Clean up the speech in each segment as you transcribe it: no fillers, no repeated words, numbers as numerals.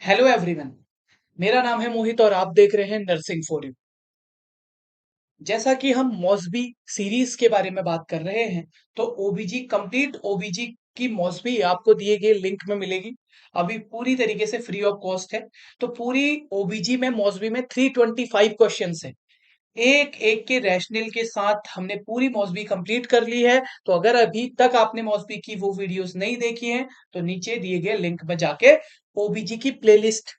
Hello everyone. मेरा नाम है मोहित और आप देख रहे हैं नर्सिंग फॉर यू। जैसा कि हम मौसबी सीरीज के बारे में बात कर रहे हैं, तो ओबीजी कंप्लीट ओबीजी की मौसबी आपको दिए गए लिंक में मिलेगी। अभी पूरी तरीके से फ्री ऑफ कॉस्ट है। तो पूरी ओबीजी में मौसबी में 325 क्वेश्चंस है। एक एक के रैशनल के साथ हमने पूरी मौसबी कंप्लीट कर ली है। तो अगर अभी तक आपने मौसबी की वो वीडियोस नहीं देखी हैं, तो नीचे दिए गए लिंक में जाके ओबीजी की प्लेलिस्ट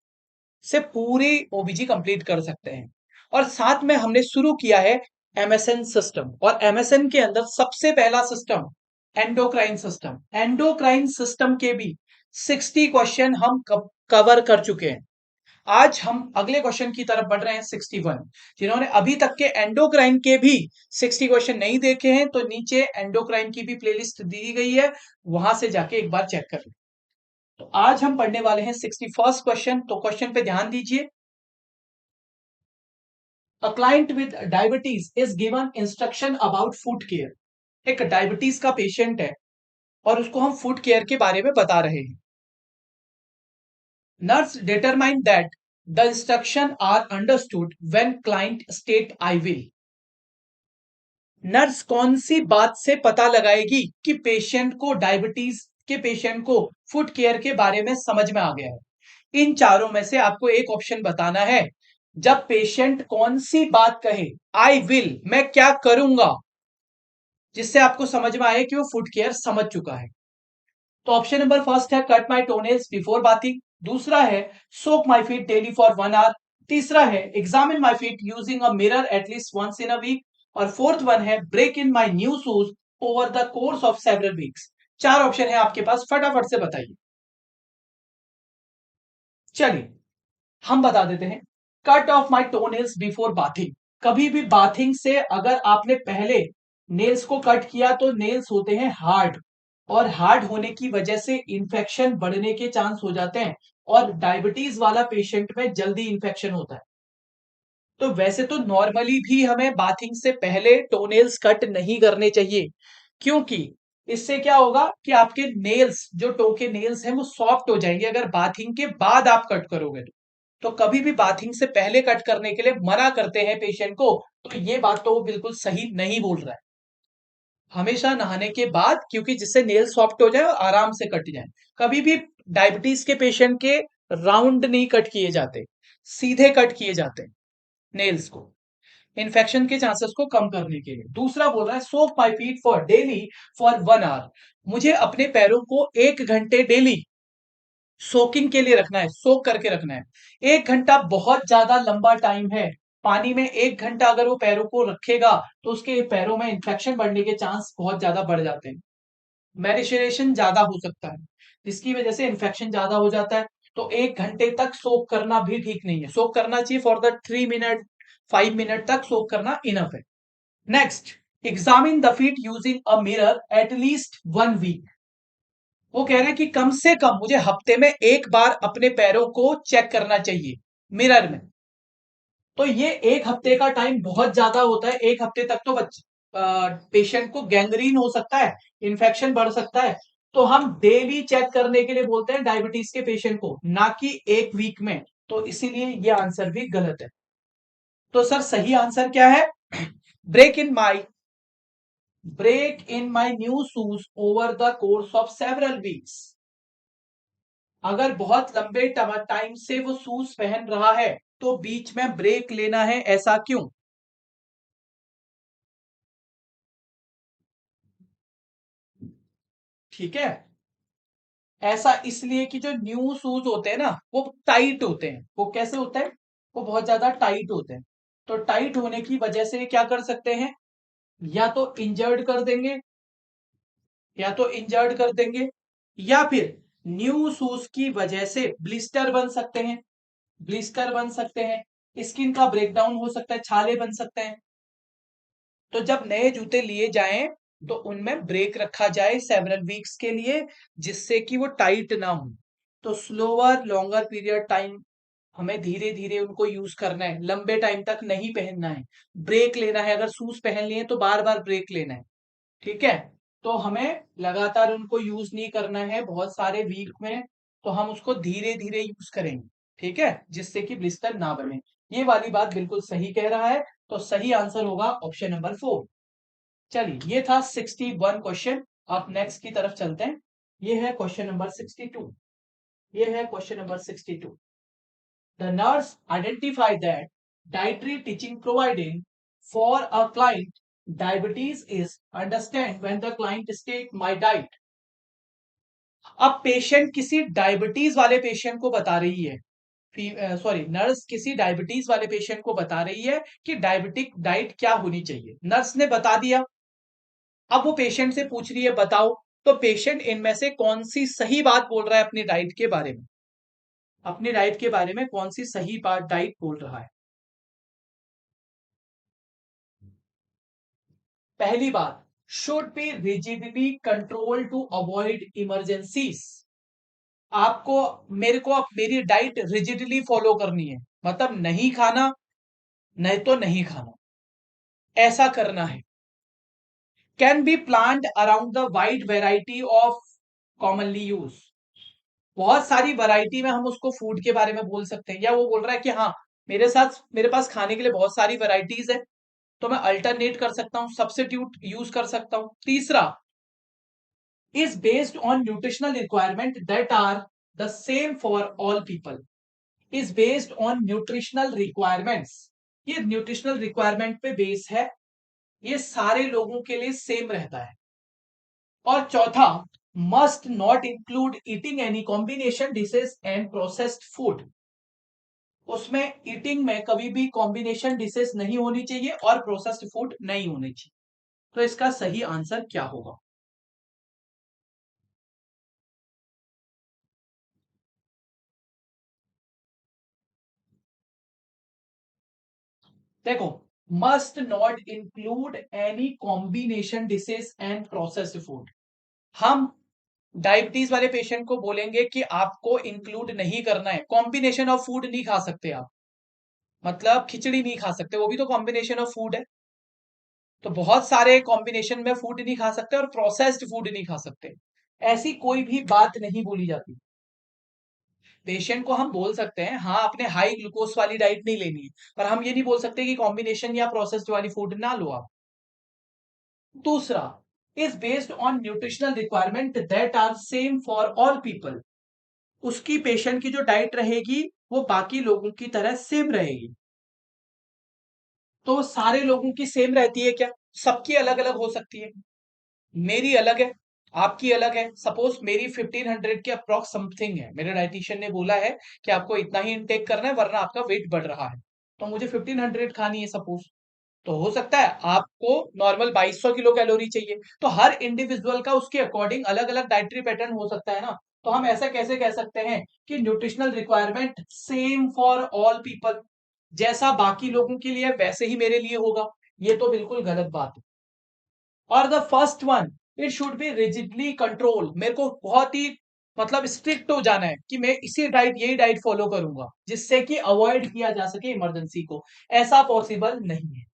से पूरी ओबीजी कंप्लीट कर सकते हैं। और साथ में हमने शुरू किया है एमएसएन सिस्टम, और एमएसएन के अंदर सबसे पहला system endocrine system. Endocrine system के भी 60 क्वेश्चन हम कवर कर चुके हैं। आज हम अगले क्वेश्चन की तरफ बढ़ रहे हैं 61। जिन्होंने अभी तक के एंडोक्राइन के भी 60 क्वेश्चन नहीं देखे हैं, तो नीचे एंडोक्राइन की भी प्लेलिस्ट दी गई है, वहां से जाके एक बार चेक कर लें। तो आज हम पढ़ने वाले हैं 61st क्वेश्चन। तो क्वेश्चन पे ध्यान दीजिए। A client with diabetes is given instruction about food care। एक डायबिटीज का पेशेंट है और उसको हम फूड केयर के बारे में बता रहे हैं। Nurse determine that the instruction are understood when client state I will. Nurse कौन सी बात से पता लगाएगी कि पेशेंट को डायबिटीज के पेशेंट को फूड केयर के बारे में समझ में आ गया है। इन चारों में से आपको एक ऑप्शन बताना है। जब पेशेंट कौन सी बात कहे, आई विल, मैं क्या करूंगा, जिससे आपको समझ में आए कि वो फूड केयर समझ चुका है। तो ऑप्शन नंबर फर्स्ट है cut my toenails before bathing. दूसरा है soak my feet daily for 1 hour. तीसरा है examine my feet using a mirror at least once in a week. और फोर्थ वन है break in my new shoes over the course of several weeks. चार option है आपके पास, फटाफट से बताइए। चलिए हम बता देते हैं। Cut of my toenails before bathing. कभी भी बाथिंग से अगर आपने पहले नेल्स को कट किया तो नेल्स होते हैं हार्ड, और हार्ड होने की वजह से इंफेक्शन बढ़ने के चांस हो जाते हैं, और डायबिटीज वाला पेशेंट में जल्दी इंफेक्शन होता है। तो वैसे तो नॉर्मली भी हमें बाथिंग से पहले टोनेल्स कट नहीं करने चाहिए, क्योंकि इससे क्या होगा कि आपके नेल्स, जो टो के नेल्स हैं, वो सॉफ्ट हो जाएंगे अगर बाथिंग के बाद आप कट करोगे तो कभी भी बाथिंग से पहले कट करने के लिए मना करते हैं पेशेंट को। तो ये बात तो वो बिल्कुल सही नहीं बोल रहा है। हमेशा नहाने के बाद, क्योंकि जिससे नेल सॉफ्ट हो जाए और आराम से कट जाए। कभी भी डायबिटीज के पेशेंट के राउंड नहीं कट किए जाते, सीधे कट किए जाते नेल्स को, इन्फेक्शन के चांसेस को कम करने के लिए। दूसरा बोल रहा है soak my feet for daily for 1 hour. मुझे अपने पैरों को 1 घंटे डेली सोकिंग के लिए रखना है, सोक करके रखना है। 1 घंटा बहुत ज्यादा लंबा टाइम है। पानी में 1 घंटा अगर वो पैरों को रखेगा तो उसके पैरों में इंफेक्शन बढ़ने के चांस बहुत ज्यादा बढ़ जाते हैं। मैरिशेशन ज्यादा हो सकता है, जिसकी वजह से इंफेक्शन ज्यादा हो जाता है। तो 1 घंटे तक सोक करना भी ठीक नहीं है। सोक करना चाहिए फॉर द 3 मिनट, 5 मिनट तक सोक करना इनफ है। Next, examine the feet using a mirror at least 1 week. वो कह रहे हैं कि कम से कम मुझे हफ्ते में एक बार अपने पैरों को चेक करना चाहिए मिरर में। तो ये एक हफ्ते का टाइम बहुत ज्यादा होता है। एक हफ्ते तक तो पेशेंट को गैंग्रीन हो सकता है, इन्फेक्शन बढ़ सकता है। तो हम डेली चेक करने के लिए बोलते हैं डायबिटीज के पेशेंट को, ना कि 1 वीक में। तो इसीलिए ये आंसर भी गलत है। तो सर सही आंसर क्या है? Break in my break in my new shoes over the course of several weeks. अगर बहुत लंबे टाइम से वो शूज पहन रहा है तो बीच में ब्रेक लेना है, ऐसा क्यों? ठीक है, ऐसा इसलिए कि जो न्यू शूज होते हैं ना, वो टाइट होते हैं। वो कैसे होते हैं? वो बहुत ज्यादा टाइट होते हैं। तो टाइट होने की वजह से क्या कर सकते हैं? या तो इंजर्ड कर देंगे, या तो इंजर्ड कर देंगे, या फिर न्यू शूज की वजह से ब्लिस्टर बन सकते हैं। ब्लिस्टर बन सकते हैं, स्किन का ब्रेकडाउन हो सकता है, छाले बन सकते हैं। तो जब नए जूते लिए जाएं तो उनमें ब्रेक रखा जाए सेवरल वीक्स के लिए, जिससे कि वो टाइट ना हो। तो स्लोअर लॉन्गर पीरियड टाइम हमें धीरे धीरे उनको यूज करना है, लंबे टाइम तक नहीं पहनना है। ब्रेक लेना है, अगर शूज पहन लिए तो बार बार ब्रेक लेना है। ठीक है, तो हमें लगातार उनको यूज नहीं करना है बहुत सारे वीक में। तो हम उसको धीरे धीरे यूज करेंगे। ठीक है, जिससे कि ब्लिस्टर ना बने। ये वाली बात बिल्कुल सही कह रहा है, तो सही आंसर होगा ऑप्शन नंबर 4। चलिए, ये था 61 क्वेश्चन। अब नेक्स्ट की तरफ चलते हैं। ये है क्वेश्चन नंबर 62। ये है question number 62। The nurse identified that dietary teaching providing for a client diabetes is understand when the client state my diet। अब पेशेंट किसी डायबिटीज वाले पेशेंट को बता रही है, सॉरी, नर्स किसी डायबिटीज वाले पेशेंट को बता रही है कि डायबिटिक डाइट क्या होनी चाहिए। नर्स ने बता दिया, अब वो पेशेंट से पूछ रही है बताओ, तो पेशेंट इनमें से कौन सी सही बात बोल रहा है अपनी डाइट के बारे में, अपनी डाइट के बारे में कौन सी सही बात डाइट बोल रहा है। पहली बात, should be rigidly control to avoid emergencies. आपको, मेरे को अब मेरी डाइट रिजिडली फॉलो करनी है, मतलब नहीं खाना, नहीं तो नहीं खाना, ऐसा करना है। Can be planned around the wide variety of commonly use. बहुत सारी वैरायटी में हम उसको फूड के बारे में बोल सकते हैं, या वो बोल रहा है कि हाँ, मेरे पास खाने के लिए बहुत सारी वैरायटीज है, तो मैं अल्टरनेट कर सकता हूं, सब्स्टिट्यूट यूज कर सकता हूं। तीसरा, is based on nutritional requirement that are the same for all people। is based on nutritional requirements। ये न्यूट्रिशनल रिक्वायरमेंट पे बेस है, ये सारे लोगों के लिए सेम रहता है। और चौथा, must not include eating any combination dishes and processed food. उसमें ईटिंग में कभी भी कॉम्बिनेशन डिशेस नहीं होनी चाहिए और प्रोसेस्ड फूड नहीं होनी चाहिए। तो इसका सही आंसर क्या होगा? देखो, must not include any combination dishes and processed food. हम डायबिटीज वाले पेशेंट को बोलेंगे कि आपको इंक्लूड नहीं करना है, कॉम्बिनेशन ऑफ फूड नहीं खा सकते आप, मतलब खिचड़ी नहीं खा सकते, वो भी तो कॉम्बिनेशन ऑफ फूड है। तो बहुत सारे कॉम्बिनेशन में फूड नहीं खा सकते और प्रोसेस्ड फूड नहीं खा सकते, ऐसी कोई भी बात नहीं बोली जाती। पेशेंट को हम बोल सकते हैं हाँ, आपने हाई ग्लूकोज वाली डाइट नहीं लेनी है, पर हम ये नहीं बोल सकते कि कॉम्बिनेशन या प्रोसेस्ड वाली फूड ना लो आप। दूसरा, is based on nutritional requirement that are same for all people. उसकी पेशेंट की जो डाइट रहेगी वो बाकी लोगों की तरह सेम रहेगी। तो सारे लोगों की सेम रहती है क्या? सबकी अलग अलग हो सकती है। मेरी अलग है, आपकी अलग है। सपोज मेरी 1500 के अप्रॉक्स समथिंग है, मेरे डाइटिशियन ने बोला है कि आपको इतना ही इनटेक करना है वरना आपका वेट बढ़ रहा है, तो मुझे 1500 खानी है सपोज। तो हो सकता है आपको नॉर्मल 2200 किलो कैलोरी चाहिए, तो हर इंडिविजुअल का उसके अकॉर्डिंग अलग अलग डाइटरी पैटर्न हो सकता है ना। तो हम ऐसा कैसे कह सकते हैं कि nutritional requirement same for all people, जैसा बाकी लोगों के लिए वैसे ही मेरे लिए होगा? ये तो बिल्कुल गलत बात है। और the first one, it should be rigidly control. मेरे को बहुत ही मतलब स्ट्रिक्ट हो जाना है कि मैं इसी डाइट, यही डाइट फॉलो करूंगा, जिससे कि अवॉइड किया जा सके इमरजेंसी को। ऐसा पॉसिबल नहीं है।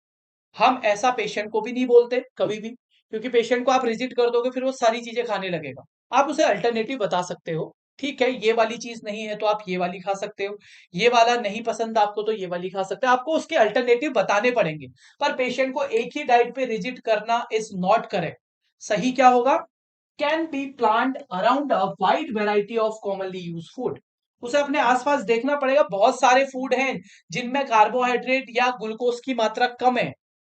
हम ऐसा पेशेंट को भी नहीं बोलते कभी भी, क्योंकि पेशेंट को आप रिजिट कर दोगे फिर वो सारी चीजें खाने लगेगा। आप उसे अल्टरनेटिव बता सकते हो, ठीक है ये वाली चीज नहीं है तो आप ये वाली खा सकते हो, ये वाला नहीं पसंद आपको तो ये वाली खा सकते हो, आपको उसके अल्टरनेटिव बताने पड़ेंगे। पर पेशेंट को एक ही डाइट पे रिजिट करना इज नॉट करेक्ट। सही क्या होगा? Can be plant around a wide variety of commonly use food. उसे अपने आसपास देखना पड़ेगा, बहुत सारे फूड हैं जिनमें कार्बोहाइड्रेट या ग्लूकोज की मात्रा कम है।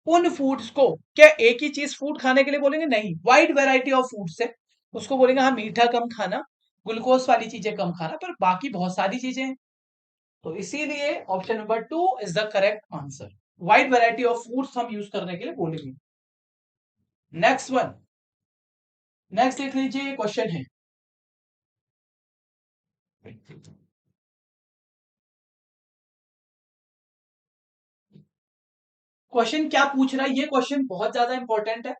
उन फूड्स को क्या एक ही चीज फूड खाने के लिए बोलेंगे? नहीं, वाइड वैरायटी ऑफ फूड्स है। उसको बोलेंगे हाँ, मीठा कम खाना, ग्लूकोज वाली चीजें कम खाना, पर बाकी बहुत सारी चीजें हैं। तो इसीलिए option number 2 is the correct answer. Wide variety of foods हम यूज करने के लिए बोलेंगे। नेक्स्ट वन, नेक्स्ट देख लीजिए, क्वेश्चन है। क्वेश्चन क्या पूछ रहा है, ये क्वेश्चन बहुत ज्यादा इंपॉर्टेंट है।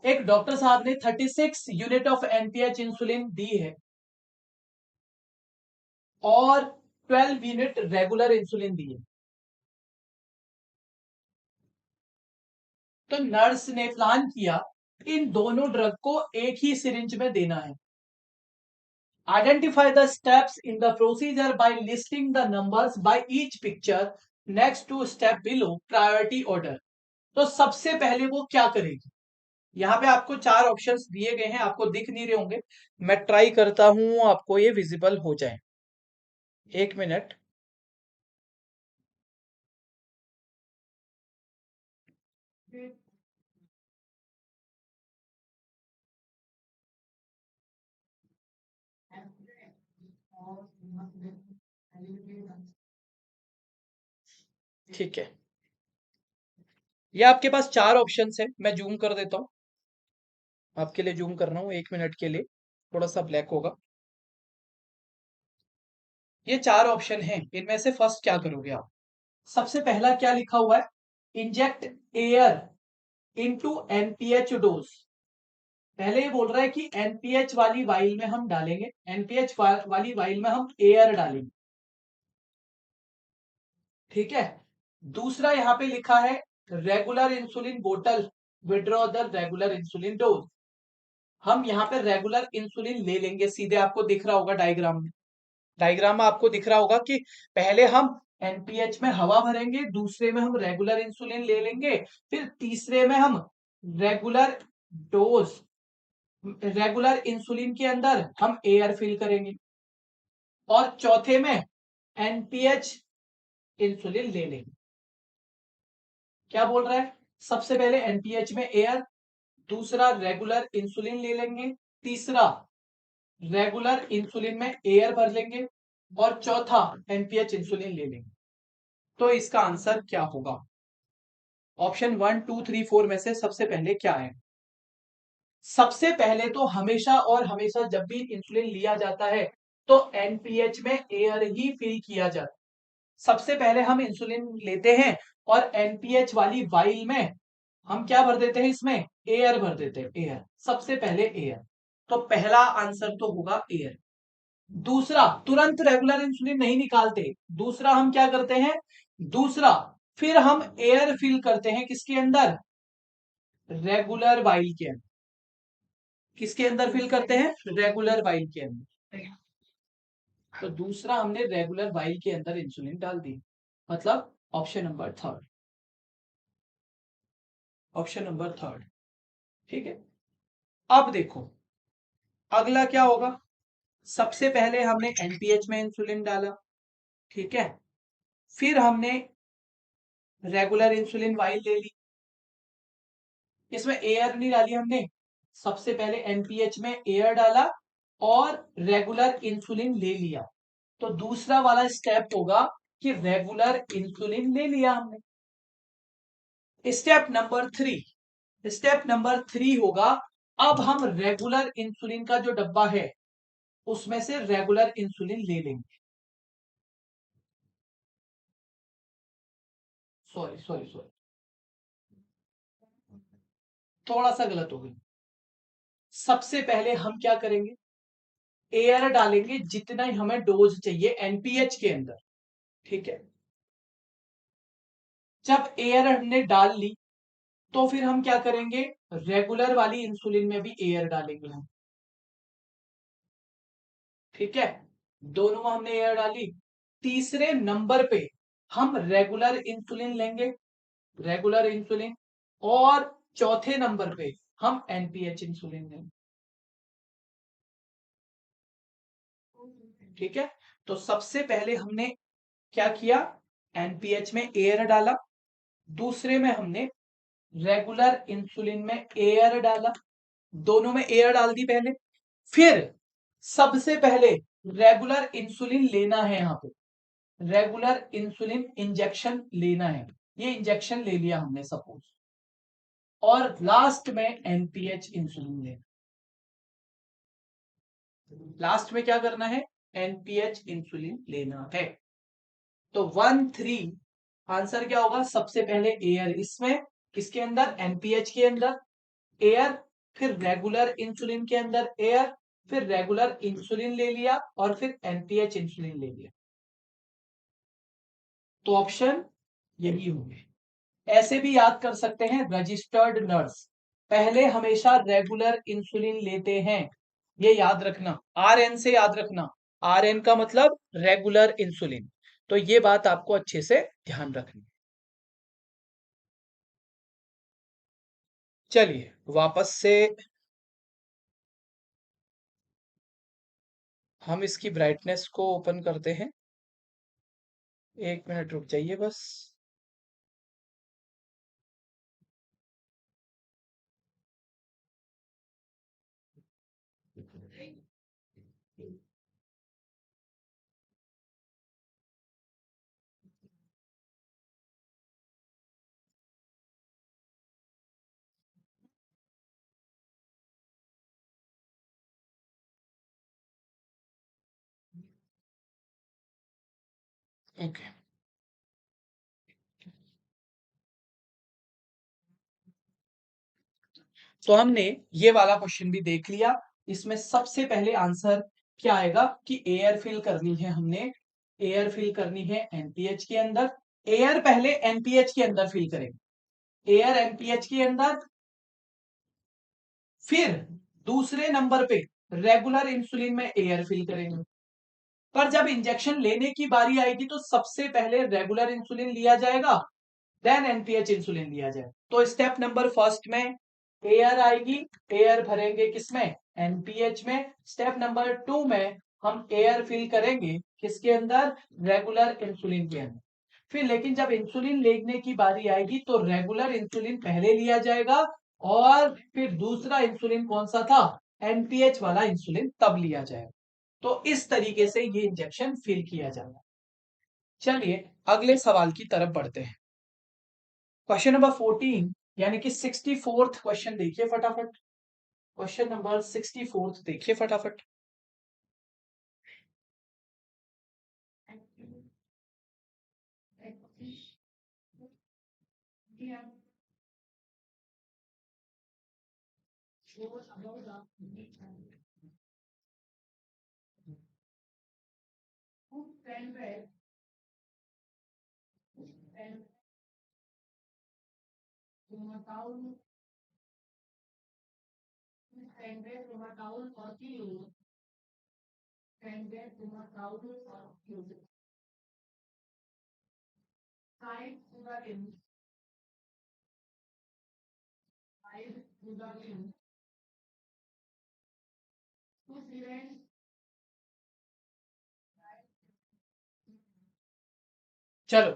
एक डॉक्टर साहब ने 36 यूनिट ऑफ एनपीएच इंसुलिन दी है और 12 यूनिट रेगुलर इंसुलिन दी है। तो नर्स ने प्लान किया इन दोनों ड्रग को एक ही सिरिंज में देना है। Identify the steps in the procedure by listing the numbers by each picture next to step below priority order. तो सबसे पहले वो क्या करेगी? यहाँ पे आपको चार ऑप्शंस दिए गए हैं, आपको दिख नहीं रहे होंगे, मैं ट्राई करता हूं आपको ये विजिबल हो जाए। एक मिनट। ठीक है, ये आपके पास चार ऑप्शंस है, मैं जूम कर देता हूँ, आपके लिए जूम कर रहा हूँ एक मिनट के लिए, थोड़ा सा ब्लैक होगा। ये चार ऑप्शन हैं, इनमें से फर्स्ट क्या करोगे आप? सबसे पहला क्या लिखा हुआ है? Inject air into NPH dose. पहले ये बोल रहा है कि एनपीएच वाली वाइल में हम डालेंगे, एनपीएच वाली वाइल में हम एयर डालेंगे, ठीक है। दूसरा यहाँ पे लिखा है रेगुलर इंसुलिन बोतल withdraw the regular insulin dose. हम यहाँ पे रेगुलर इंसुलिन ले लेंगे, सीधे आपको दिख रहा होगा डायग्राम में, डायग्राम में आपको दिख रहा होगा कि पहले हम एनपीएच में हवा भरेंगे, दूसरे में हम रेगुलर इंसुलिन ले लेंगे, फिर तीसरे में हम रेगुलर डोज, रेगुलर इंसुलिन के अंदर हम एयर फिल करेंगे, और चौथे में एनपीएच इंसुलिन ले लेंगे। क्या बोल रहा है? सबसे पहले एनपीएच में एयर, दूसरा रेगुलर इंसुलिन ले लेंगे, तीसरा रेगुलर इंसुलिन में एयर भर लेंगे, और चौथा एनपीएच इंसुलिन ले लेंगे। तो इसका आंसर क्या होगा? ऑप्शन 1 2 3 4 में से सबसे पहले क्या है? सबसे पहले तो हमेशा और हमेशा जब भी इंसुलिन लिया जाता है तो एनपीएच में एयर ही फिल किया जाता है। सबसे पहले हम इंसुलिन लेते हैं और एनपीएच वाली वाइल में हम क्या भर देते हैं? इसमें एयर भर देते हैं, एयर, सबसे पहले एयर। तो पहला आंसर तो होगा एयर। दूसरा, तुरंत रेगुलर इंसुलिन नहीं निकालते, दूसरा हम क्या करते हैं? दूसरा, फिर हम एयर फिल करते हैं किसके अंदर? रेगुलर वाइल के अंदर। किसके अंदर फिल करते हैं? रेगुलर वाइल के अंदर। तो दूसरा हमने रेगुलर वाइल के अंदर इंसुलिन डाल दी, मतलब option number third, option number third, ठीक है। अब देखो अगला क्या होगा। सबसे पहले हमने एनपीएच में इंसुलिन डाला, ठीक है, फिर हमने रेगुलर इंसुलिन वाइल ले ली, इसमें एयर नहीं डाली हमने, सबसे पहले एनपीएच में एयर डाला और रेगुलर इंसुलिन ले लिया। तो दूसरा वाला स्टेप होगा कि रेगुलर इंसुलिन ले लिया हमने। Step number three, step number three होगा, अब हम रेगुलर इंसुलिन का जो डब्बा है उसमें से रेगुलर इंसुलिन ले लेंगे। सॉरी सॉरी सॉरी, थोड़ा सा गलत हो गई। सबसे पहले हम क्या करेंगे? एयर डालेंगे जितना ही हमें डोज चाहिए एनपीएच के अंदर, ठीक है। जब एयर हमने डाल ली तो फिर हम क्या करेंगे? रेगुलर वाली इंसुलिन में भी एयर डालेंगे हम, ठीक है। दोनों में हमने एयर डाली, तीसरे नंबर पे हम रेगुलर इंसुलिन लेंगे, रेगुलर इंसुलिन, और चौथे नंबर पे हम एनपीएच इंसुलिन लेंगे, ठीक है। तो सबसे पहले हमने क्या किया? एनपीएच में एयर डाला, दूसरे में हमने रेगुलर इंसुलिन में एयर डाला, दोनों में एयर डाल दी पहले, फिर सबसे पहले रेगुलर इंसुलिन लेना है, यहां पे रेगुलर इंसुलिन इंजेक्शन लेना है, ये इंजेक्शन ले लिया हमने सपोज, और लास्ट में एनपीएच इंसुलिन लेना। लास्ट में क्या करना है? एनपीएच इंसुलिन लेना है। तो 1 3 आंसर क्या होगा? सबसे पहले एयर, इसमें किसके अंदर? एनपीएच के अंदर एयर, फिर रेगुलर इंसुलिन के अंदर एयर, फिर रेगुलर इंसुलिन ले लिया, और फिर एनपीएच इंसुलिन ले लिया। तो ऑप्शन यही होंगे। ऐसे भी याद कर सकते हैं, रजिस्टर्ड नर्स पहले हमेशा रेगुलर इंसुलिन लेते हैं, ये याद रखना, RN से याद रखना। RN का मतलब रेगुलर इंसुलिन। तो ये बात आपको अच्छे से ध्यान रखनी। चलिए वापस से हम इसकी ब्राइटनेस को ओपन करते हैं। 1 मिनट रुक जाइए बस। ओके, तो हमने ये वाला क्वेश्चन भी देख लिया। इसमें सबसे पहले आंसर क्या आएगा कि एयर फिल करनी है हमने। एयर फिल करनी है एनपीएच के अंदर। एयर पहले एनपीएच के अंदर फिल करेंगे। एयर एनपीएच के अंदर, फिर दूसरे नंबर पे रेगुलर इंसुलिन में एयर फिल करेंगे। पर जब इंजेक्शन लेने की बारी आएगी तो सबसे पहले रेगुलर इंसुलिन लिया जाएगा, देन एनपीएच इंसुलिन लिया जाएगा। तो स्टेप नंबर फर्स्ट में एयर आएगी, एयर भरेंगे किसमें, एनपीएच में। स्टेप नंबर 2 में हम एयर फिल करेंगे किसके अंदर, रेगुलर इंसुलिन के अंदर। फिर लेकिन जब इंसुलिन लेने की बारी आएगी तो रेगुलर इंसुलिन पहले लिया जाएगा और फिर दूसरा इंसुलिन कौन सा था, एनपीएच वाला इंसुलिन तब लिया जाएगा। तो इस तरीके से ये इंजेक्शन फिल किया जाएगा। चलिए अगले सवाल की तरफ बढ़ते हैं। क्वेश्चन नंबर 14 यानी कि 64th क्वेश्चन देखिए फटाफट। क्वेश्चन नंबर 64th देखिए फटाफट। चलो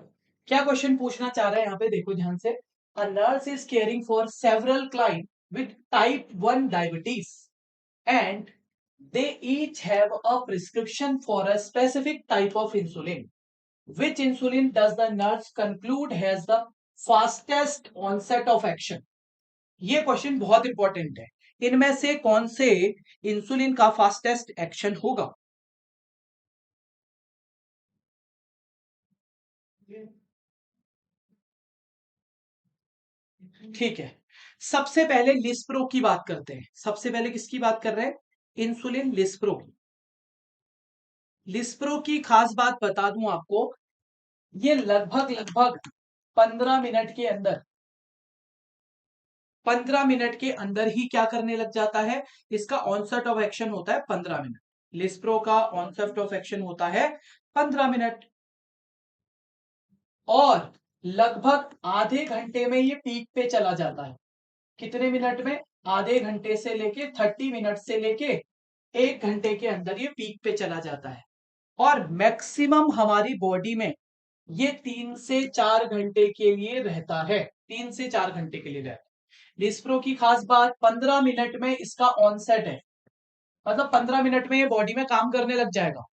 क्या क्वेश्चन पूछना चाह रहा है यहाँ पे, देखो ध्यान से। A nurse is caring for several client with type 1 diabetes and they each have a prescription for a specific type of insulin. Which insulin does the nurse conclude has the fastest onset of action? ये question बहुत important है। इनमें से कौन से insulin का fastest action होगा? ठीक है, सबसे पहले लिस्प्रो की बात करते हैं। सबसे पहले किसकी बात कर रहे हैं, इंसुलिन लिस्प्रो की। लिस्प्रो की खास बात बता दूं आपको, ये लगभग लगभग 15 मिनट के अंदर, 15 मिनट के अंदर ही क्या करने लग जाता है, इसका ऑनसेट ऑफ एक्शन होता है 15 मिनट। लिस्प्रो का ऑनसेट ऑफ एक्शन होता है 15 मिनट, और लगभग आधे घंटे में ये पीक पे चला जाता है। कितने मिनट में, आधे घंटे से लेके 30 मिनट से लेके 1 घंटे के अंदर ये पीक पे चला जाता है। और मैक्सिमम हमारी बॉडी में ये 3 से 4 घंटे के लिए रहता है, 3 से 4 घंटे के लिए रहता है। लिस्प्रो की खास बात, 15 मिनट में इसका ऑनसेट है, मतलब 15 मिनट में ये बॉडी में काम करने लग जाएगा।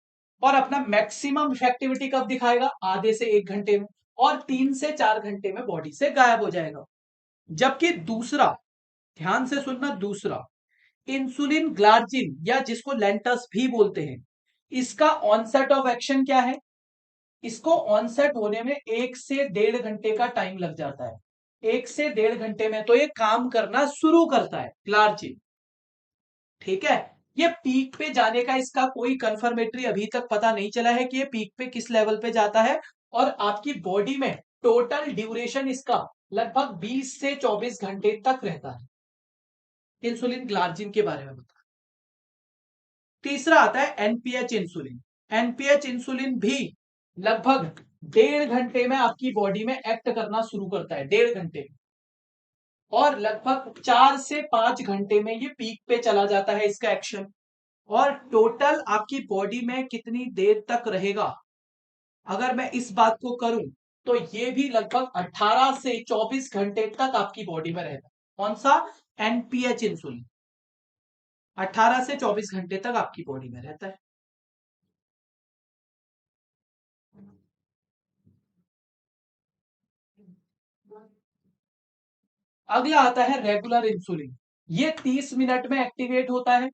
और अपना मैक्सिमम इफेक्टिविटी कब दिखाएगा, आधे से 1 घंटे में, और 3 से 4 घंटे में बॉडी से गायब हो जाएगा। जबकि दूसरा, ध्यान से सुनना, दूसरा इंसुलिन ग्लार्जिन या जिसको लेंटस भी बोलते हैं, इसका ऑनसेट ऑफ एक्शन क्या है, इसको ऑनसेट होने में 1 से 1.5 घंटे का टाइम लग जाता है। 1 से 1.5 घंटे में तो ये काम करना शुरू करता है ग्लार्जिन। ठीक है, ये पीक पे जाने का इसका कोई कंफर्मेटरी अभी तक पता नहीं चला है कि ये पीक पे किस लेवल पे जाता है। और आपकी बॉडी में टोटल ड्यूरेशन इसका लगभग 20 से 24 घंटे तक रहता है। इंसुलिन ग्लार्जिन के बारे में बता। तीसरा आता है एनपीएच इंसुलिन। एनपीएच इंसुलिन भी लगभग 1.5 घंटे में आपकी बॉडी में एक्ट करना शुरू करता है, 1.5 घंटे में, और लगभग 4 से 5 घंटे में ये पीक पे चला जाता है इसका एक्शन। और टोटल आपकी बॉडी में कितनी देर तक रहेगा, अगर मैं इस बात को करूं तो ये भी लगभग 18 से 24 घंटे तक आपकी बॉडी में रहता है। कौन सा? एनपीएच इंसुलिन 18 से 24 घंटे तक आपकी बॉडी में रहता है। अगला आता है रेगुलर इंसुलिन। ये 30 मिनट में एक्टिवेट होता है।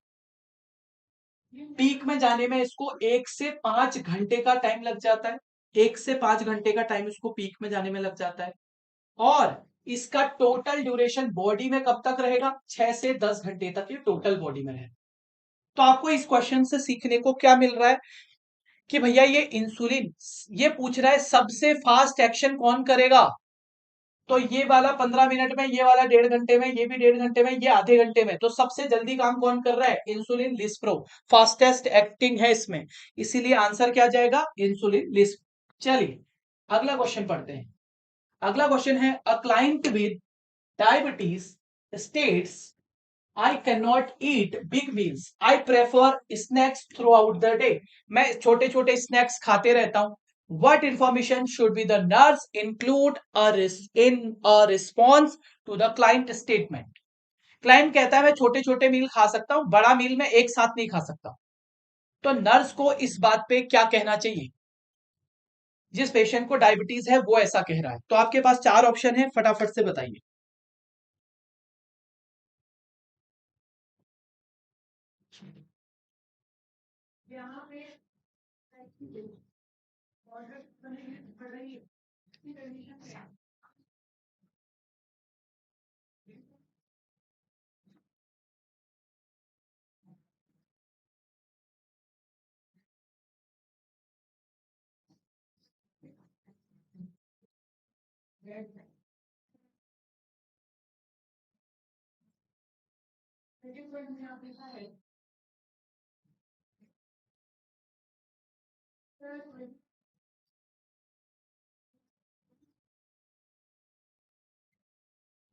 पीक में जाने में इसको 1 से 5 घंटे का टाइम लग जाता है। 1 से 5 घंटे का टाइम इसको पीक में जाने में लग जाता है। और इसका टोटल ड्यूरेशन बॉडी में कब तक रहेगा? 6 से 10 घंटे तक ये टोटल बॉडी में रहेगा। तो आपको इस क्वेश्चन से सीखने को क्या मिल रहा है कि भैया ये इंसुलिन, ये पूछ रहा है सबसे फास्ट एक्शन कौन करेगा। तो ये वाला 15 मिनट में, ये वाला 1.5 घंटे में, ये भी 1.5 घंटे में, ये आधे घंटे में। तो सबसे जल्दी काम कौन कर रहा है? इंसुलिन लिस्प्रो फास्टेस्ट एक्टिंग है इसमें, इसीलिए आंसर क्या जाएगा? Insulin lispro. चलिए अगला क्वेश्चन पढ़ते हैं। अगला क्वेश्चन है, अ client with diabetes states I cannot eat big meals. I prefer snacks throughout the day. मैं छोटे छोटे स्नैक्स खाते रहता हूँ। What information should be the nurse include in a response to the client statement? Client कहता है मैं छोटे छोटे मील खा सकता हूँ, बड़ा मील में एक साथ नहीं खा सकता। तो नर्स को इस बात पे क्या कहना चाहिए? जिस पेशेंट को डायबिटीज है वो ऐसा कह रहा है। तो आपके पास 4 ऑप्शन है, फटाफट से बताइए।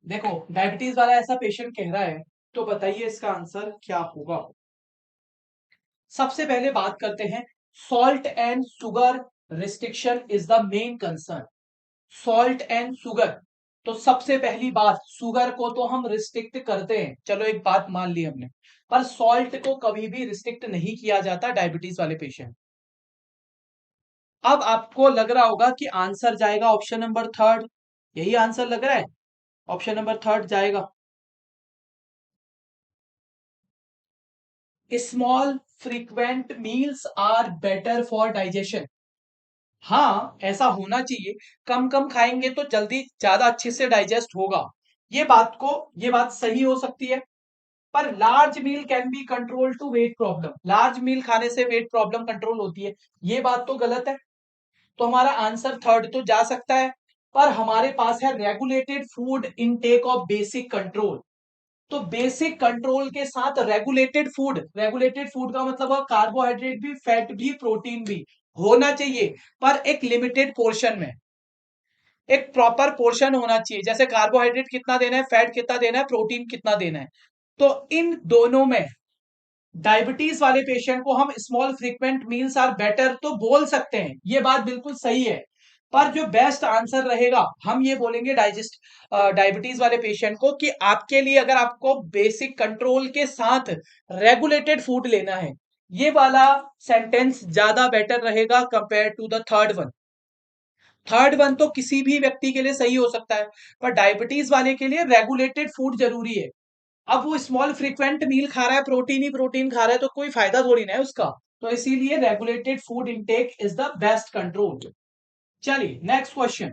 देखो डायबिटीज वाला ऐसा पेशेंट कह रहा है, तो बताइए इसका आंसर क्या होगा। सबसे पहले बात करते हैं, salt and sugar restriction is the main concern. Salt and sugar, तो सबसे पहली बात, शुगर को तो हम रिस्ट्रिक्ट करते हैं, चलो एक बात मान ली हमने, पर सॉल्ट को कभी भी रिस्ट्रिक्ट नहीं किया जाता डायबिटीज वाले पेशेंट। अब आपको लग रहा होगा कि आंसर जाएगा ऑप्शन नंबर थर्ड, यही आंसर लग रहा है, ऑप्शन नंबर थर्ड जाएगा। Small frequent meals are better for digestion. हाँ ऐसा होना चाहिए, कम कम खाएंगे तो जल्दी ज्यादा अच्छे से डाइजेस्ट होगा। ये बात सही हो सकती है। पर large meal can be control to weight problem, large meal खाने से वेट प्रॉब्लम कंट्रोल होती है, ये बात तो गलत है। तो हमारा आंसर थर्ड तो जा सकता है। पर हमारे पास है regulated food intake of basic control. तो बेसिक कंट्रोल के साथ रेगुलेटेड फूड का मतलब कार्बोहाइड्रेट भी, फैट भी, प्रोटीन भी होना चाहिए, पर एक लिमिटेड पोर्शन में, एक प्रॉपर पोर्शन होना चाहिए। जैसे कार्बोहाइड्रेट कितना देना है, फैट कितना देना है, प्रोटीन कितना देना है। तो इन दोनों में डायबिटीज वाले पेशेंट को हम small frequent meals are better तो बोल सकते हैं, ये बात बिल्कुल सही है। पर जो बेस्ट आंसर रहेगा, हम ये बोलेंगे डायबिटीज वाले पेशेंट को कि आपके लिए, अगर आपको बेसिक कंट्रोल के साथ रेगुलेटेड फूड लेना है, ये वाला सेंटेंस ज्यादा बेटर रहेगा compare to the third one. Third one तो किसी भी व्यक्ति के लिए सही हो सकता है, पर डायबिटीज वाले के लिए रेगुलेटेड फूड जरूरी है। अब वो स्मॉल फ्रीक्वेंट मील खा रहा है, प्रोटीन ही प्रोटीन खा रहा है, तो कोई फायदा थोड़ी ना है उसका। तो इसीलिए regulated food intake is the best control. चलिए नेक्स्ट क्वेश्चन।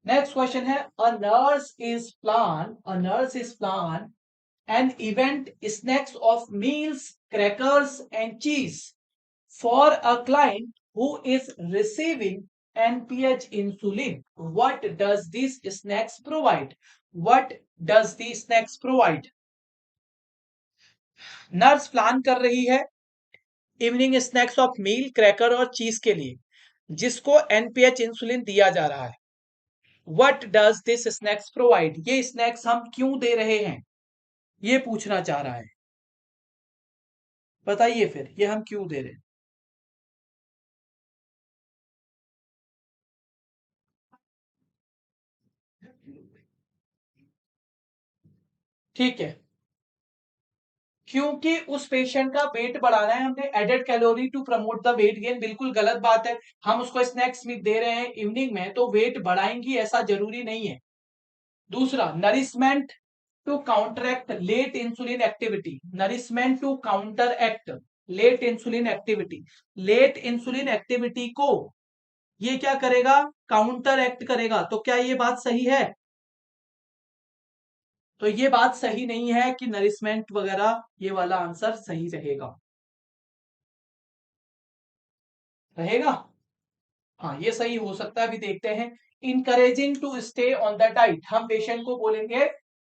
नेक्स्ट क्वेश्चन है, a nurse is plan an event snacks of meals, crackers and चीज for a client who is receiving NPH insulin. What does these snacks provide? What does these snacks provide? Nurse plan कर रही है evening snacks of meal, cracker और cheese के लिए, जिसको NPH insulin दिया जा रहा है। What does this snacks provide, ये स्नैक्स हम क्यों दे रहे हैं, ये पूछना चाह रहा है। बताइए फिर ये हम क्यों दे रहे हैं। ठीक है, क्योंकि उस पेशेंट का वेट बढ़ाना है, हमने added calorie to promote the weight gain, बिल्कुल गलत बात है। हम उसको स्नैक्स में दे रहे हैं इवनिंग में तो वेट बढ़ाएंगी ऐसा जरूरी नहीं है। दूसरा, nourishment to counteract late insulin activity, nourishment to counter act late insulin activity, late insulin activity को ये क्या करेगा, काउंटर एक्ट करेगा। तो क्या ये बात सही है, तो ये बात सही नहीं है कि नरिशमेंट वगैरह, ये वाला आंसर सही रहेगा, रहेगा। हाँ ये सही हो सकता है, अभी देखते हैं। Encouraging to stay on the diet, हम पेशेंट को बोलेंगे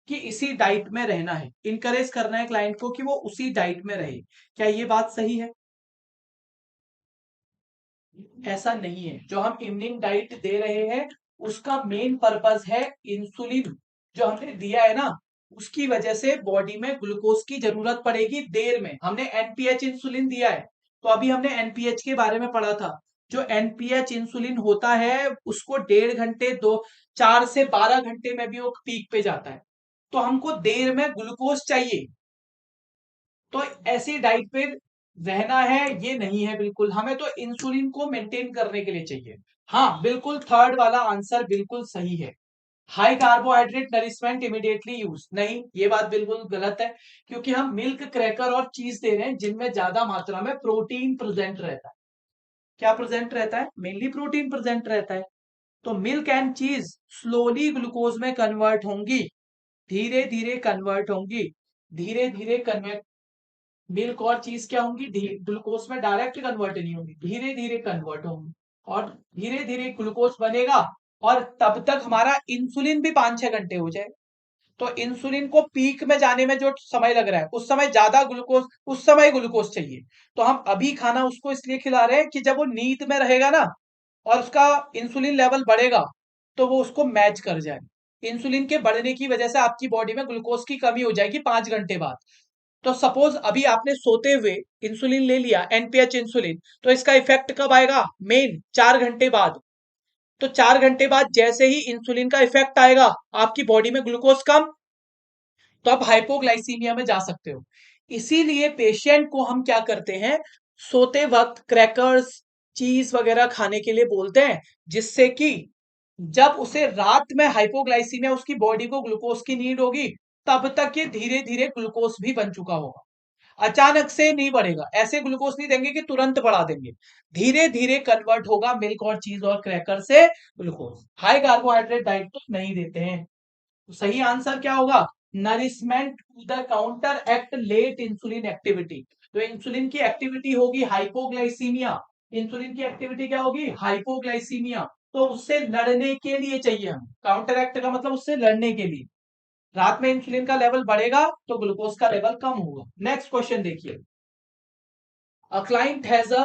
कि इसी डाइट में रहना है, इनकरेज करना है क्लाइंट को कि वो उसी डाइट में रहे। क्या ये बात सही है, ऐसा नहीं है। जो हम इवनिंग डाइट दे रहे हैं उसका मेन पर्पस है इंसुलिन, जो हमने दिया है ना, उसकी वजह से बॉडी में ग्लूकोज की जरूरत पड़ेगी देर में। हमने एनपीएच इंसुलिन दिया है, तो अभी हमने एनपीएच के बारे में पढ़ा था। जो एनपीएच इंसुलिन होता है उसको 1.5 घंटे, 4 से 12 घंटे में भी वो पीक पे जाता है। तो हमको देर में ग्लूकोज चाहिए, तो ऐसी डाइट पे रहना है ये नहीं है बिल्कुल, हमें तो इंसुलिन को मेंटेन करने के लिए चाहिए। हाँ बिल्कुल, थर्ड वाला आंसर बिल्कुल सही है। High carbohydrate nourishment immediately use, नहीं ये बात बिल्कुल गलत है, क्योंकि हम मिल्क, क्रैकर और चीज दे रहे हैं जिनमें ज्यादा मात्रा में प्रोटीन प्रेजेंट रहता है। क्या प्रेजेंट रहता है, मेनली प्रोटीन प्रेजेंट रहता है। तो मिल्क एंड चीज स्लोली ग्लूकोज में कन्वर्ट होंगी, धीरे धीरे कन्वर्ट होंगी, धीरे धीरे कन्वर्ट। मिल्क और चीज क्या होंगी, ग्लूकोज में डायरेक्ट कन्वर्ट नहीं होंगी, धीरे धीरे कन्वर्ट होंगी, और धीरे धीरे ग्लूकोज बनेगा। और तब तक हमारा इंसुलिन भी 5-6 घंटे हो जाए। तो इंसुलिन को पीक में जाने में जो समय लग रहा है उस समय ज्यादा ग्लूकोज, उस समय ग्लूकोज चाहिए। तो हम अभी खाना उसको इसलिए खिला रहे हैं कि जब वो नींद में रहेगा ना और उसका इंसुलिन लेवल बढ़ेगा तो वो उसको मैच कर जाए। इंसुलिन के बढ़ने की वजह से आपकी बॉडी में ग्लूकोज की कमी हो जाएगी 5 घंटे बाद। तो सपोज अभी आपने सोते हुए इंसुलिन ले लिया, एनपीएच इंसुलिन, तो इसका इफेक्ट कब आएगा, मेन 4 घंटे बाद। तो 4 घंटे बाद जैसे ही इंसुलिन का इफेक्ट आएगा आपकी बॉडी में ग्लूकोज कम, तो आप हाइपोग्लाइसीमिया में जा सकते हो। इसीलिए पेशेंट को हम क्या करते हैं, सोते वक्त क्रैकर्स, चीज वगैरह खाने के लिए बोलते हैं, जिससे कि जब उसे रात में हाइपोग्लाइसीमिया, उसकी बॉडी को ग्लूकोज की नीड होगी, तब तक ये धीरे धीरे ग्लूकोज भी बन चुका होगा। अचानक से नहीं बढ़ेगा, ऐसे ग्लूकोज नहीं देंगे कि तुरंत बढ़ा देंगे, धीरे धीरे कन्वर्ट होगा मिल्क और चीज और क्रैकर से ग्लूकोज। हाई कार्बोहाइड्रेट डाइट तो नहीं देते हैं। तो सही आंसर क्या होगा, nourishment to the counter act late insulin activity. तो इंसुलिन की एक्टिविटी होगी हाइपोग्लाइसीमिया, इंसुलिन की एक्टिविटी क्या होगी, हाइपोग्लाइसीमिया। तो उससे लड़ने के लिए चाहिए हम, काउंटर एक्ट का मतलब उससे लड़ने के लिए। रात में इंसुलिन का लेवल बढ़ेगा तो ग्लूकोज का लेवल कम होगा। नेक्स्ट क्वेश्चन देखिए, a client has a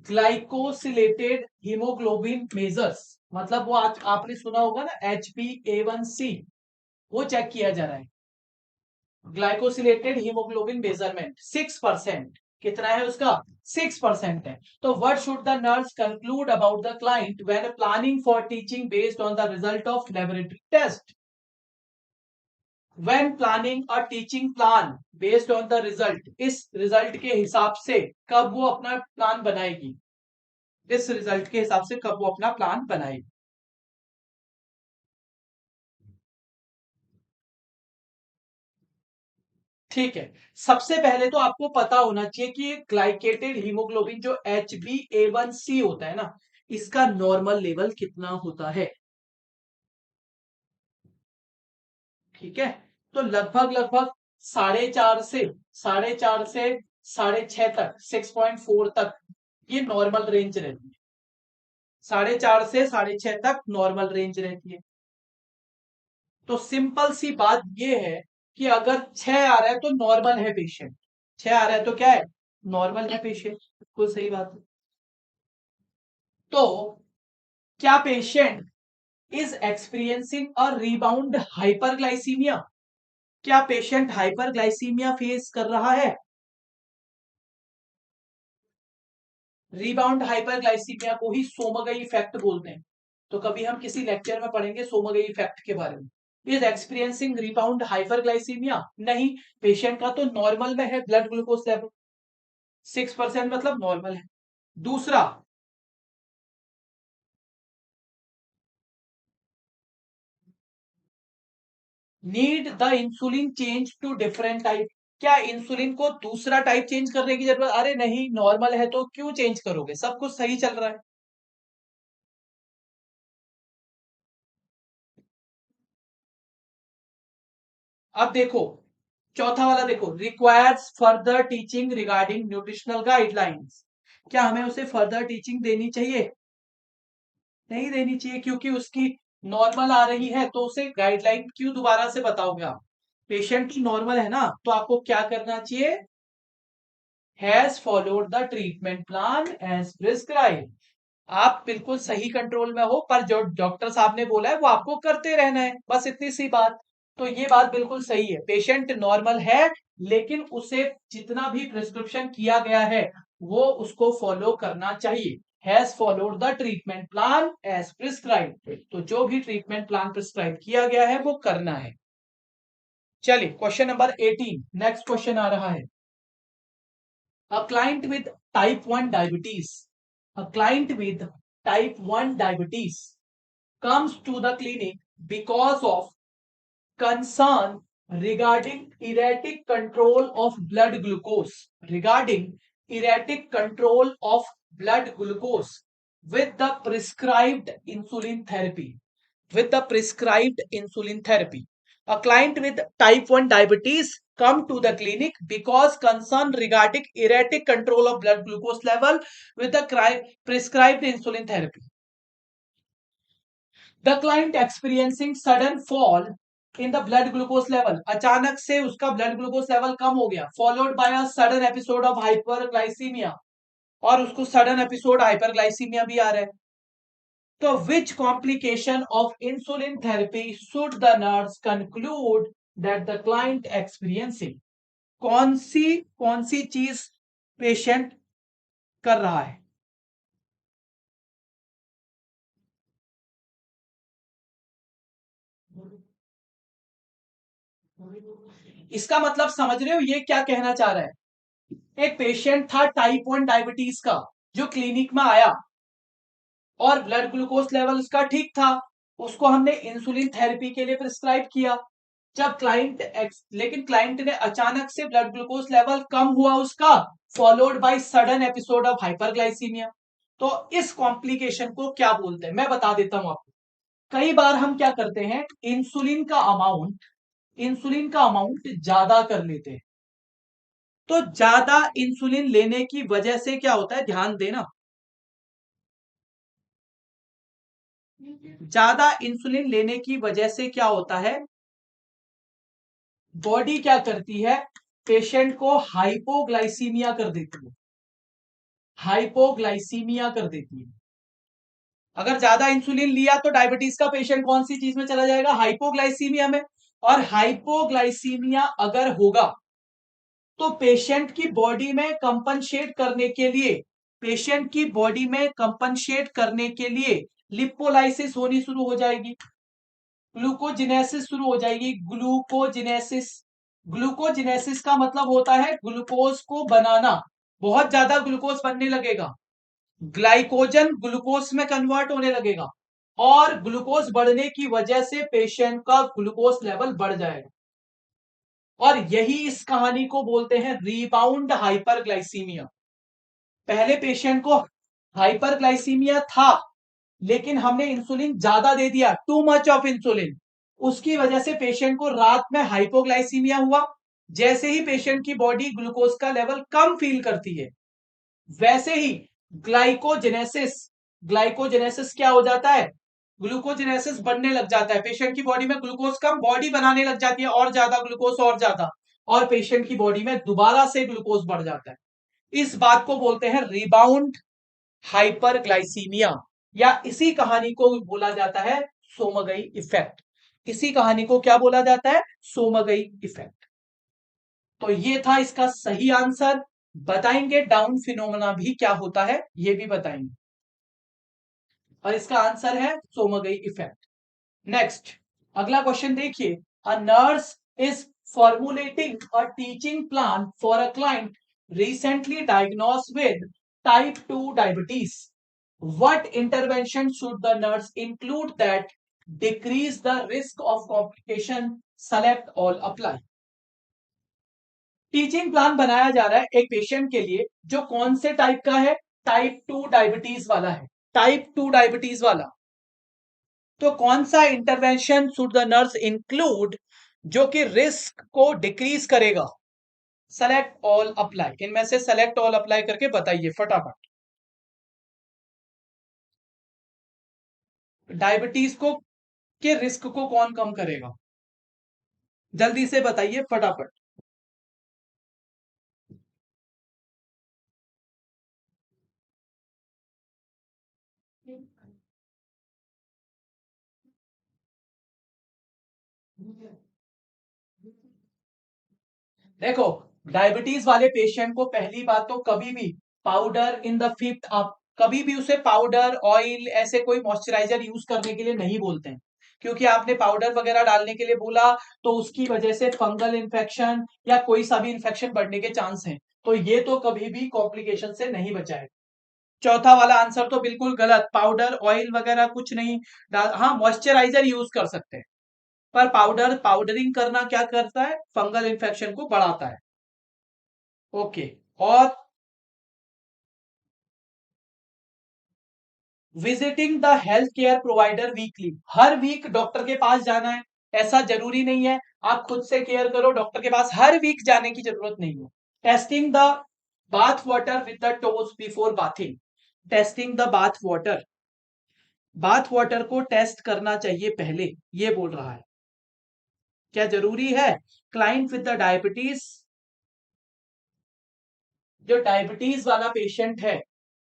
glycosylated haemoglobin measures, मतलब वो आज आपने सुना होगा ना HbA1c, वो चेक किया जा रहा है। ग्लाइकोसिलेटेड हीमोग्लोबिन मेजरमेंट 6%, कितना है उसका, 6% है। तो what should the nurse conclude about the client when planning for teaching based on the result of laboratory test. When planning a teaching plan based on the result, इस result के हिसाब से कब वो अपना प्लान बनाएगी, इस रिजल्ट के हिसाब से कब वो अपना प्लान बनाएगी। ठीक है, सबसे पहले तो आपको पता होना चाहिए कि ग्लाइकेटेड हीमोग्लोबिन जो HbA1c होता है ना, इसका नॉर्मल लेवल कितना होता है। ठीक है, तो लगभग लगभग 4.5 से 6.5 तक 6.4 तक ये नॉर्मल रेंज रहती है। 4.5 से 6.5 तक नॉर्मल रेंज रहती है। तो सिंपल सी बात ये है कि अगर 6 आ रहा है तो नॉर्मल है पेशेंट, 6 आ रहा है तो क्या है, नॉर्मल है पेशेंट, बिल्कुल सही बात है। तो क्या patient is experiencing a rebound hyperglycaemia? क्या पेशेंट हाइपरग्लाइसीमिया फेस कर रहा है? रीबाउंड हाइपरग्लाइसीमिया को ही सोमगई इफेक्ट बोलते हैं। तो कभी हम किसी लेक्चर में पढ़ेंगे सोमगई इफेक्ट के बारे में। Is experiencing rebound hyperglycaemia? नहीं, पेशेंट का तो नॉर्मल में है ब्लड ग्लूकोज लेवल 6% मतलब नॉर्मल है। दूसरा, need the insulin change to different type? क्या इंसुलिन को दूसरा टाइप चेंज करने की जरूरत? अरे नहीं, नॉर्मल है तो क्यों चेंज करोगे, सब कुछ सही चल रहा है। अब देखो, चौथा वाला देखो, requires further teaching regarding nutritional guidelines. क्या हमें उसे फर्दर टीचिंग देनी चाहिए? नहीं देनी चाहिए, क्योंकि उसकी नॉर्मल आ रही है तो उसे गाइडलाइन क्यों दोबारा से बताओगे आप? पेशेंट की नॉर्मल है ना, तो आपको क्या करना चाहिए? Has followed the treatment plan as prescribe. आप बिल्कुल सही कंट्रोल में हो, पर जो डॉक्टर साहब ने बोला है वो आपको करते रहना है, बस इतनी सी बात। तो ये बात बिल्कुल सही है, पेशेंट नॉर्मल है, लेकिन उसे जितना भी प्रिस्क्रिप्शन किया गया है वो उसको फॉलो करना चाहिए। Has followed the treatment plan as prescribe, तो जो भी ट्रीटमेंट प्लान प्रिस्क्राइब किया गया है वो करना है। चलिए क्वेश्चन नंबर 18, नेक्स्ट क्वेश्चन आ रहा है। A client with type 1 diabetes, a client with type 1 diabetes comes to the clinic because of concern regarding erratic control of blood glucose, regarding erratic control of blood glucose with the prescribed insulin therapy, with the prescribed insulin therapy. A client with type 1 diabetes come to the clinic because concern regarding erratic control of blood glucose level with the prescribed insulin therapy. The client experiencing sudden fall in the blood glucose level, अचानक से उसका blood glucose level कम हो गया, followed by a sudden episode of hyperglycemia, और उसको sudden episode hyperglycemia भी आ रहा है। तो which complication of insulin therapy should the nurse conclude that the client experiencing? कौन सी चीज पेशेंट कर रहा है? इसका मतलब समझ रहे हो ये क्या कहना चाह रहा है? एक पेशेंट था टाइप 1 डायबिटीज का, जो क्लिनिक में आया और ब्लड ग्लूकोज लेवल उसका ठीक था, उसको हमने इंसुलिन थेरेपी के लिए प्रिस्क्राइब किया। जब लेकिन क्लाइंट ने अचानक से ब्लड ग्लूकोज लेवल कम हुआ उसका, followed by sudden episode of hyperglycaemia. तो इस कॉम्प्लिकेशन को क्या बोलते हैं, मैं बता देता हूं आपको। कई बार हम क्या करते हैं, इंसुलिन का अमाउंट ज्यादा कर लेते हैं। तो ज्यादा इंसुलिन लेने की वजह से क्या होता है, ध्यान देना, ज्यादा इंसुलिन लेने की वजह से क्या होता है, बॉडी क्या करती है, पेशेंट को हाइपोग्लाइसीमिया कर देती है, हाइपोग्लाइसीमिया कर देती है। अगर ज्यादा इंसुलिन लिया तो डायबिटीज का पेशेंट कौन सी चीज में चला जाएगा, हाइपोग्लाइसीमिया में। और हाइपोग्लाइसीमिया अगर होगा तो पेशेंट की बॉडी में कंपनसेट करने के लिए, पेशेंट की बॉडी में कंपनसेट करने के लिए लिपोलाइसिस होनी शुरू हो जाएगी, ग्लूकोजिनेसिस शुरू हो जाएगी। ग्लूकोजिनेसिस का मतलब होता है ग्लूकोज को बनाना, बहुत ज्यादा ग्लूकोज बनने लगेगा, ग्लाइकोजन ग्लूकोज में कन्वर्ट होने लगेगा, और ग्लूकोज बढ़ने की वजह से पेशेंट का ग्लूकोज लेवल बढ़ जाएगा। और यही इस कहानी को बोलते हैं रीबाउंड हाइपरग्लाइसीमिया। पहले पेशेंट को हाइपरग्लाइसीमिया था, लेकिन हमने इंसुलिन ज्यादा दे दिया, टू मच ऑफ इंसुलिन, उसकी वजह से पेशेंट को रात में हाइपोग्लाइसीमिया हुआ। जैसे ही पेशेंट की बॉडी ग्लूकोज का लेवल कम फील करती है, वैसे ही ग्लाइकोजेनेसिस ग्लाइकोजेनेसिस क्या हो जाता है, ग्लूकोजेनेसिस बढ़ने लग जाता है, पेशेंट की बॉडी में ग्लूकोज कम, बॉडी बनाने लग जाती है और ज्यादा ग्लूकोज, और ज्यादा, और पेशेंट की बॉडी में दोबारा से ग्लूकोज बढ़ जाता है। इस बात को बोलते हैं रिबाउंड हाइपरग्लाइसीमिया, या इसी कहानी को बोला जाता है सोमगई इफेक्ट। इसी कहानी को क्या बोला जाता है? सोमगई इफेक्ट। तो ये था इसका सही आंसर। बताएंगे डाउन फिनोमेना भी क्या होता है, ये भी बताएंगे, और इसका आंसर है सोमगई इफेक्ट। नेक्स्ट, अगला क्वेश्चन देखिए। A nurse is formulating a teaching plan for a client recently diagnosed with type 2 diabetes. What intervention should the nurse include that decrease the risk of complication? Select all, apply. Teaching plan बनाया जा रहा है एक patient के लिए जो कौन से टाइप का है? टाइप 2 डायबिटीज वाला है। टाइप 2 डायबिटीज वाला। तो कौन सा intervention should the nurse include जो कि रिस्क को डिक्रीज करेगा? Select all apply. इनमें से सेलेक्ट ऑल अप्लाई करके बताइए फटाफट। डायबिटीज को के रिस्क को कौन कम करेगा? जल्दी से बताइए फटाफट। देखो, डायबिटीज वाले पेशेंट को पहली बात तो कभी भी powder in the fifth up, कभी भी उसे पाउडर ऑयल ऐसे कोई मॉइस्चराइजर यूज करने के लिए नहीं बोलते हैं, क्योंकि आपने पाउडर वगैरह डालने के लिए बोला तो उसकी वजह से फंगल इन्फेक्शन या कोई सा भी इन्फेक्शन बढ़ने के चांस हैं। तो ये तो कभी भी कॉम्प्लिकेशन से नहीं बचाएगा। चौथा वाला आंसर तो बिल्कुल गलत, पाउडर ऑयल वगैरह कुछ नहीं डाल, हाँ मॉइस्चराइजर यूज कर सकते हैं, पर पाउडरिंग करना क्या करता है? फंगल इन्फेक्शन को बढ़ाता है। ओके। और visiting the health care provider weekly, हर वीक डॉक्टर के पास जाना है ऐसा जरूरी नहीं है। आप खुद से केयर करो, डॉक्टर के पास हर वीक जाने की जरूरत नहीं है। Testing the bath water with the toes before bathing. Testing the bath water, bath water को टेस्ट करना चाहिए पहले, ये बोल रहा है। क्या जरूरी है? क्लाइंट विद द डायबिटीज, जो डायबिटीज वाला पेशेंट है,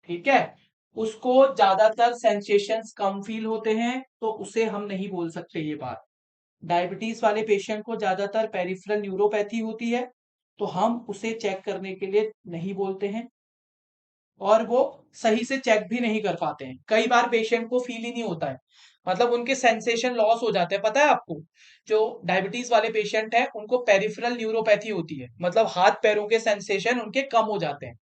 ठीक है, उसको ज्यादातर सेंसेशंस कम फील होते हैं, तो उसे हम नहीं बोल सकते ये बात। डायबिटीज वाले पेशेंट को ज्यादातर पेरिफेरल न्यूरोपैथी होती है, तो हम उसे चेक करने के लिए नहीं बोलते हैं, और वो सही से चेक भी नहीं कर पाते हैं। कई बार पेशेंट को फील ही नहीं होता है, मतलब उनके सेंसेशन लॉस हो जाते हैं। पता है आपको, जो डायबिटीज वाले पेशेंट हैं उनको पेरिफेरल न्यूरोपैथी होती है, मतलब हाथ पैरों के सेंसेशन उनके कम हो जाते हैं।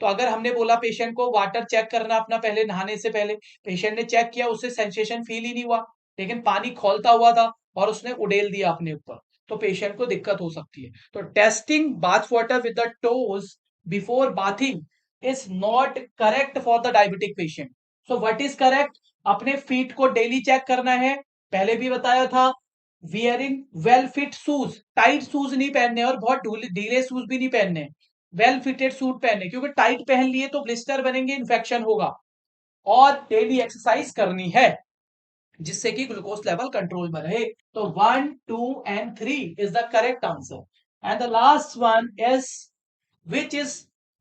तो अगर हमने बोला पेशेंट को वाटर चेक करना अपना पहले नहाने से पहले, पेशेंट ने चेक किया, उसे सेंसेशन फील ही नहीं हुआ, लेकिन पानी खौलता हुआ था और उसने उड़ेल दिया अपने ऊपर, तो पेशेंट को दिक्कत हो सकती है। तो testing bath water with the toes before bathing is not correct for the diabetic patient. So what is correct? अपने फीट को डेली चेक करना है, पहले भी बताया था। Wearing well fit shoes, tight shoes नहीं पहनने और बहुत ढीले शूज भी नहीं पहनने, वेल फिटेड सूट पहने, क्योंकि टाइट पहन लिए तो ब्लिस्टर बनेंगे, इन्फेक्शन होगा। और डेली एक्सरसाइज करनी है जिससे कि ग्लूकोज लेवल कंट्रोल में रहे। तो 1, 2 and 3 is the correct answer. And the last one is which is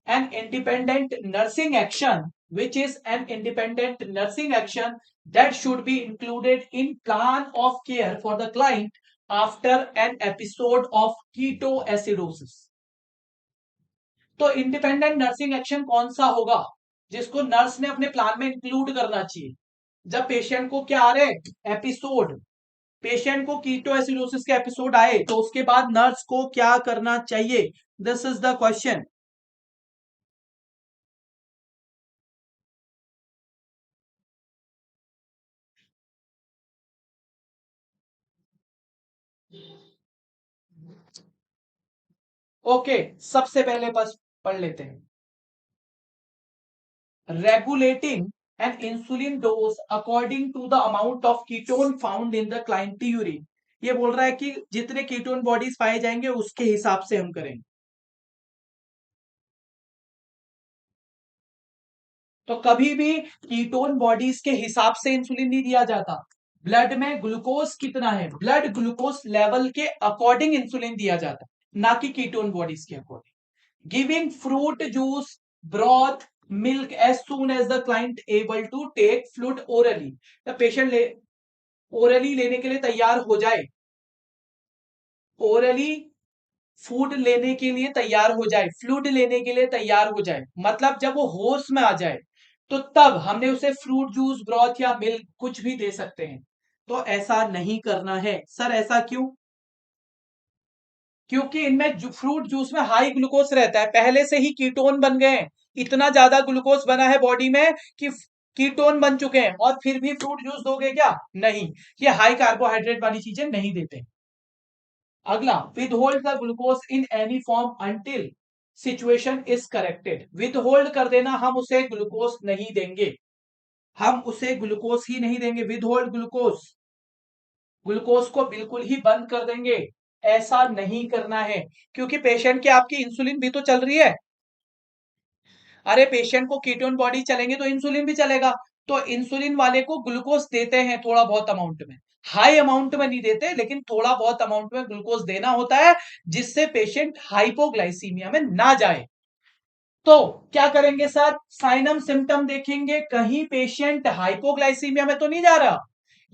an independent nursing action, which is an independent nursing action that should be included in plan of care for the client after an episode of ketoacidosis। तो independent nursing action कौन सा होगा जिसको nurse ने अपने plan में include करना चाहिए जब पेशेंट को क्या आ रहे? एपिसोड, पेशेंट को कीटोएसिडोसिस के एपिसोड आए तो उसके बाद नर्स को क्या करना चाहिए? This is the question. Okay, सबसे पहले बस पढ़ लेते हैं। Regulating an insulin dose according to the amount of ketone found in the client urine. ये बोल रहा है कि जितने कीटोन बॉडीज पाए जाएंगे उसके हिसाब से हम करेंगे। तो कभी भी कीटोन बॉडीज के हिसाब से इंसुलिन नहीं दिया जाता। ब्लड में ग्लूकोज कितना है, ब्लड ग्लूकोज लेवल के अकॉर्डिंग इंसुलिन दिया जाता है, ना कि कीटोन बॉडीज के according. Giving fruit juice, broth, milk as soon as the client able to take fluid orally. The patient orally लेने के लिए तैयार हो जाए, ओरली फूड लेने के लिए तैयार हो जाए, फ्लूइड लेने के लिए तैयार हो जाए, मतलब जब वो होश में आ जाए तो तब हमने उसे फ्रूट जूस, ब्रॉथ या मिल्क कुछ भी दे सकते हैं। तो ऐसा नहीं करना है। सर ऐसा क्यों? क्योंकि इनमें फ्रूट जूस में हाई ग्लूकोज रहता है, पहले से ही कीटोन बन गए हैं, इतना ज्यादा ग्लूकोज बना है बॉडी में कि कीटोन बन चुके हैं, और फिर भी फ्रूट जूस दोगे क्या? नहीं, ये हाई कार्बोहाइड्रेट वाली चीजें नहीं देते। अगला, with hold the glucose in any form until situation is corrected. With hold कर देना, हम उसे ग्लूकोज नहीं देंगे, हम उसे ग्लूकोज ही नहीं देंगे। विद होल्ड ग्लूकोज, ग्लूकोज को बिल्कुल ही बंद कर देंगे, ऐसा नहीं करना है। क्योंकि पेशेंट की आपकी इंसुलिन भी तो चल रही है। अरे पेशेंट को कीटोन बॉडी चलेंगे तो इंसुलिन भी चलेगा, तो इंसुलिन वाले को ग्लूकोज देते हैं थोड़ा बहुत अमाउंट में, हाई अमाउंट में नहीं देते, लेकिन थोड़ा बहुत अमाउंट में ग्लूकोज देना होता है, जिससे पेशेंट हाइपोग्लाइसीमिया में ना जाए। तो क्या करेंगे सर? साइनम सिम्टम देखेंगे, कहीं पेशेंट हाइपोग्लाइसीमिया में तो नहीं जा रहा,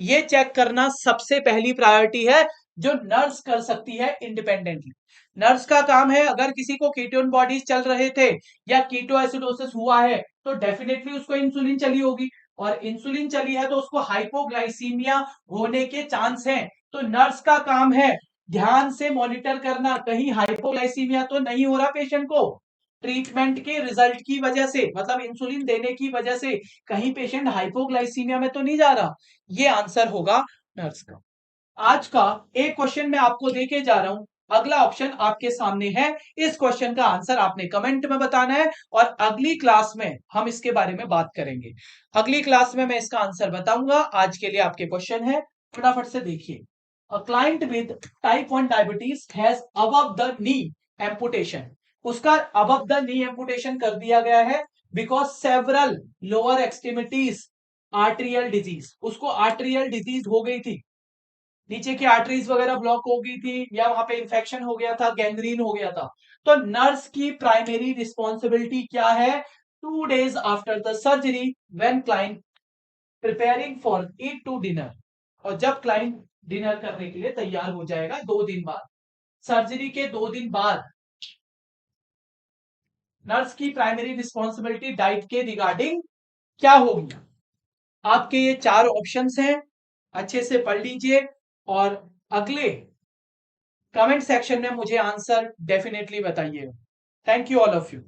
ये चेक करना सबसे पहली प्रायोरिटी है, जो नर्स कर सकती है इंडिपेंडेंटली। नर्स का काम है, अगर किसी को कीटोन बॉडीज चल रहे थे या कीटो एसिडोसिस हुआ है तो डेफिनेटली उसको इंसुलिन चली होगी, और इंसुलिन चली है तो उसको हाइपोग्लाइसीमिया होने के चांस हैं। तो नर्स का काम है ध्यान से मॉनिटर करना, कहीं हाइपोग्लाइसीमिया तो नहीं हो रहा पेशेंट को, ट्रीटमेंट के रिजल्ट की वजह से, मतलब इंसुलिन देने की वजह से कहीं पेशेंट हाइपोग्लाइसीमिया में तो नहीं जा रहा। ये आंसर होगा नर्स का। आज का एक क्वेश्चन मैं आपको देके जा रहा हूं, अगला ऑप्शन आपके सामने है, इस क्वेश्चन का आंसर आपने कमेंट में बताना है, और अगली क्लास में हम इसके बारे में बात करेंगे। अगली क्लास में मैं इसका आंसर बताऊंगा। आज के लिए आपके क्वेश्चन है, फटाफट से देखिए। A client with type 1 diabetes has above the knee amputation, उसका अबव द नी एम्पुटेशन कर दिया गया है because several lower extremities arterial disease, उसको आर्ट्रियल डिजीज हो गई थी, नीचे की आर्टरीज वगैरह ब्लॉक हो गई थी, या वहां पे इंफेक्शन हो गया था, गैंग्रीन हो गया था। तो नर्स की प्राइमरी रिस्पॉन्सिबिलिटी क्या है? 2 days after the surgery, when client preparing for eat to dinner, और जब क्लाइंट डिनर करने के लिए तैयार हो जाएगा 2 दिन बाद, सर्जरी के 2 दिन बाद, नर्स की प्राइमरी रिस्पॉन्सिबिलिटी डाइट के रिगार्डिंग क्या होगी? आपके ये 4 ऑप्शंस हैं, अच्छे से पढ़ लीजिए, और अगले कमेंट सेक्शन में मुझे आंसर डेफिनेटली बताइएगा। Thank you all of you.